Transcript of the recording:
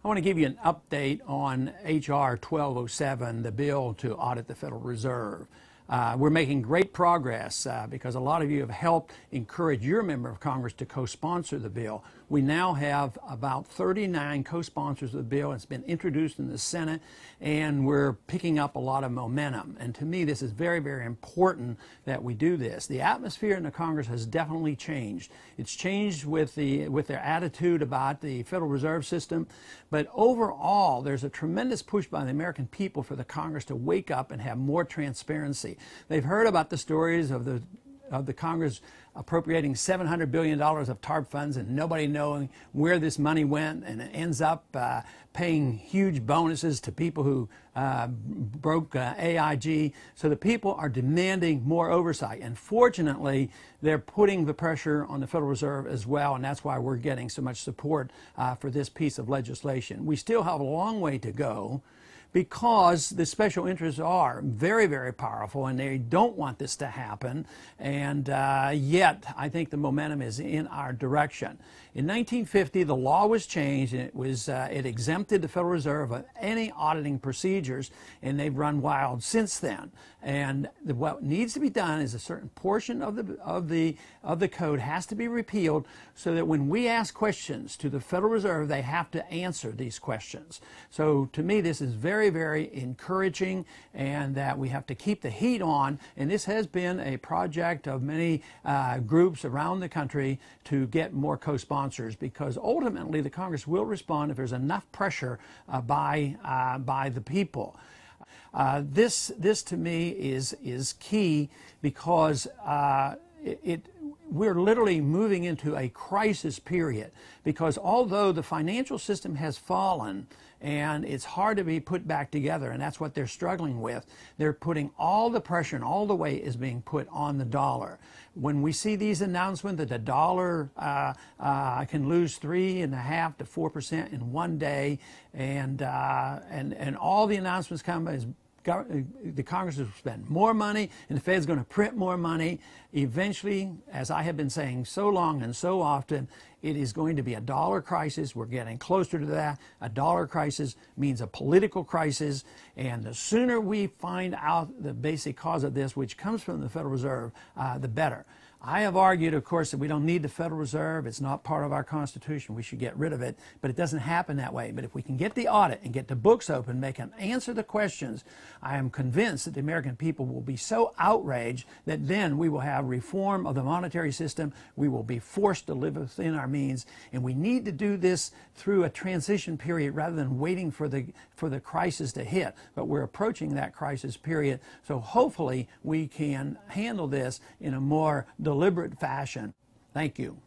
I want to give you an update on H.R. 1207, the bill to audit the Federal Reserve. We're making great progress because a lot of you have helped encourage your member of Congress to co-sponsor the bill. We now have about 39 co-sponsors of the bill. It's been introduced in the Senate, and we're picking up a lot of momentum. And to me, this is very, very important that we do this. The atmosphere in the Congress has definitely changed. It's changed with their attitude about the Federal Reserve System, but overall, there's a tremendous push by the American people for the Congress to wake up and have more transparency. They've heard about the stories of the Congress appropriating $700 billion of TARP funds and nobody knowing where this money went, and it ends up paying huge bonuses to people who broke AIG. So the people are demanding more oversight, and fortunately they're putting the pressure on the Federal Reserve as well, and that's why we're getting so much support for this piece of legislation. We still have a long way to go, because the special interests are very, very powerful and they don't want this to happen, and yet I think the momentum is in our direction. In 1950, the law was changed, and it exempted the Federal Reserve of any auditing procedures, and they've run wild since then. And what needs to be done is a certain portion of the code has to be repealed, so that when we ask questions to the Federal Reserve, they have to answer these questions. So to me, this is very, very encouraging, and that we have to keep the heat on. And this has been a project of many groups around the country to get more co-sponsors, because ultimately the Congress will respond if there's enough pressure by the people. This to me is key, because we're literally moving into a crisis period, because although the financial system has fallen and it's hard to be put back together, and that's what they're struggling with, they're putting all the pressure and all the weight is being put on the dollar. When we see these announcements that the dollar can lose 3.5% to 4% in one day, and all the announcements come as the Congress will spend more money and the Fed's going to print more money. Eventually, as I have been saying so long and so often, it is going to be a dollar crisis. We're getting closer to that. A dollar crisis means a political crisis, and the sooner we find out the basic cause of this, which comes from the Federal Reserve, the better. I have argued, of course, that we don't need the Federal Reserve. It's not part of our Constitution. We should get rid of it, but it doesn't happen that way. But if we can get the audit and get the books open, make them answer the questions, I am convinced that the American people will be so outraged that then we will have reform of the monetary system. We will be forced to live within our means, and we need to do this through a transition period rather than waiting for the crisis to hit. But we're approaching that crisis period, so hopefully we can handle this in a more deliberate fashion. Thank you.